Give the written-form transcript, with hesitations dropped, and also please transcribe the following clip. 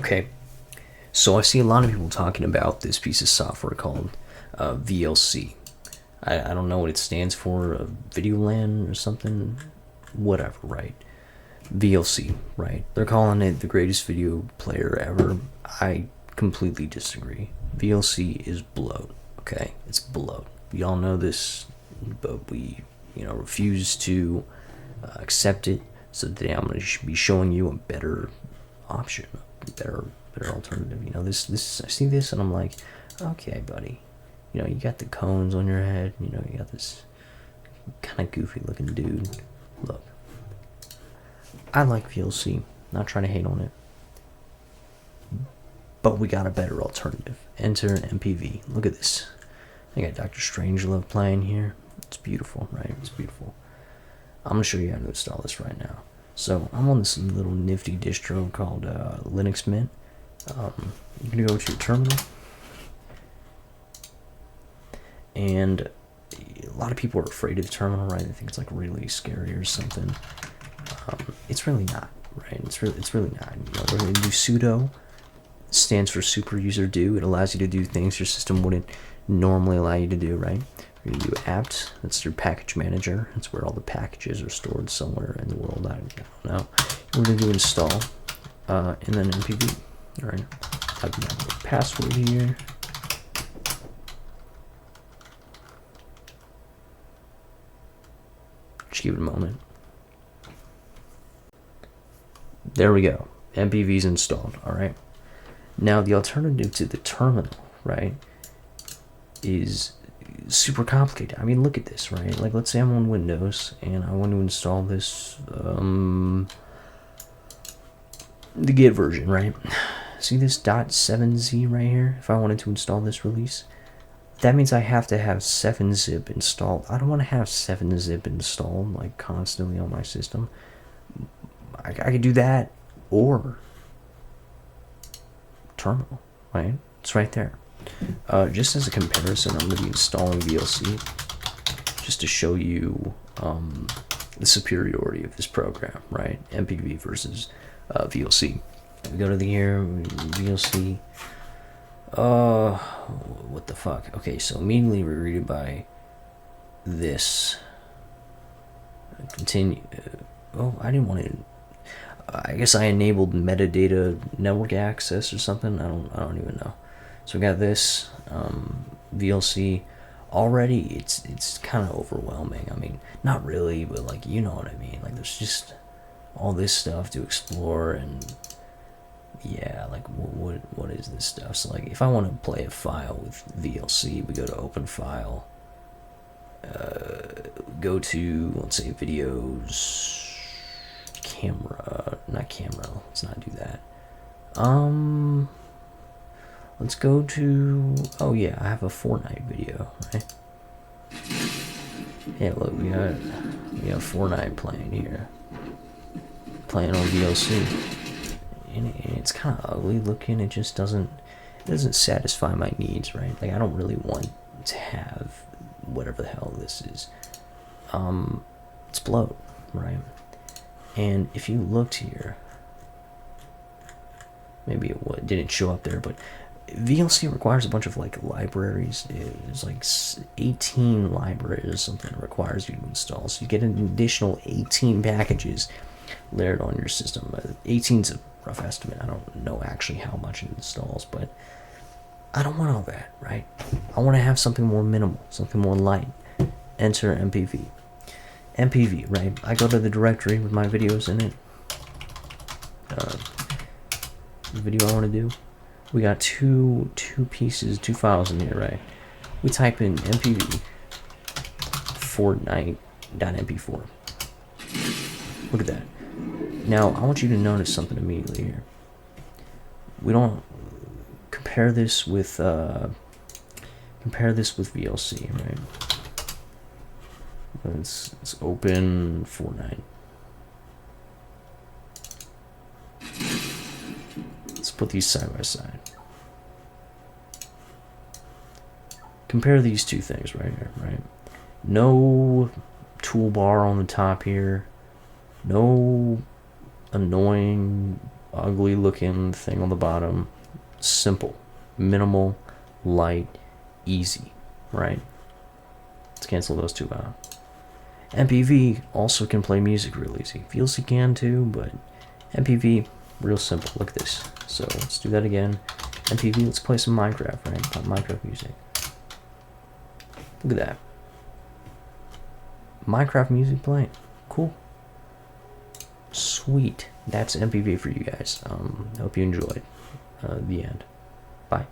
Okay, so I see a lot of people talking about this piece of software called VLC. I don't know what it stands for, Video LAN or something, whatever, right? VLC, right? They're calling it the greatest video player ever. I completely disagree. VLC is bloat, okay? It's bloat. We all know this, but we, refuse to accept it. So today I'm going to be showing you a better option, a better alternative. This I see this and I'm like, okay, buddy. You got the cones on your head. You got this kind of goofy looking dude. Look, I like VLC. Not trying to hate on it, but we got a better alternative. Enter MPV. Look at this. I got Dr. Strangelove playing here. It's beautiful, right? It's beautiful. I'm gonna show you how to install this right now. So I'm on this little nifty distro called Linux Mint. You're gonna go to your terminal, and a lot of people are afraid of the terminal, right? They think it's like really scary or something. It's really not, right? It's really not. We're gonna do sudo. Stands for super user do. It allows you to do things your system wouldn't normally allow you to do, right? We're gonna do apt. That's your package manager. That's where all the packages are stored somewhere in the world. I don't know. We're gonna do install, and then npv. All right. Type in my password here. Just give it a moment. There we go. MPV's installed. All right. Now the alternative to the terminal, right, is super complicated. I mean, look at this, right? Like, let's say I'm on Windows and I want to install this, the Git version, right? See this .7z right here? If I wanted to install this release, that means I have to have 7-zip installed. I don't want to have 7-zip installed like constantly on my system. I could do that, or terminal, right? It's right there. Just as a comparison, I'm going to be installing VLC just to show you the superiority of this program, right? MPV versus VLC. We go to the here, VLC. What the fuck? Okay, so immediately we read it by this. Continue. I didn't want to. I guess I enabled metadata network access or something. I don't even know. So we got this VLC. Already it's kind of overwhelming. I mean, not really, but like, you know what I mean. Like, there's just all this stuff to explore, and yeah, like what is this stuff? So like, if I want to play a file with VLC, we go to open file. Go to, let's say, videos. Not camera, let's not do that. Let's go to, oh yeah, I have a Fortnite video, right? Yeah, look, we got Fortnite playing here, playing on VLC, and it's kind of ugly looking. It just doesn't satisfy my needs, right? Like, I don't really want to have whatever the hell this is. It's bloat, right? And if you looked here, maybe it didn't show up there, but VLC requires a bunch of like libraries. It's like 18 libraries or something it requires you to install. So you get an additional 18 packages layered on your system. 18 is a rough estimate. I don't know actually how much it installs, but I don't want all that, right? I want to have something more minimal, something more light. Enter MPV. MPV, right? I go to the directory with my videos in it. The video I want to do. We got two files in here, right? We type in MPV Fortnite.mp4. Look at that. Now I want you to notice something immediately here. We don't compare this with VLC, right? Let's open Fortnite. Let's put these side by side. Compare these two things right here, right? No toolbar on the top here. No annoying ugly looking thing on the bottom. Simple, minimal, light, easy, right? Let's cancel those two out. MPV also can play music real easy. VLC can too, but MPV, real simple. Look at this. So let's do that again. MPV, let's play some Minecraft, right? Minecraft music. Look at that. Minecraft music playing. Cool. Sweet. That's MPV for you guys. Hope you enjoyed. The end. Bye.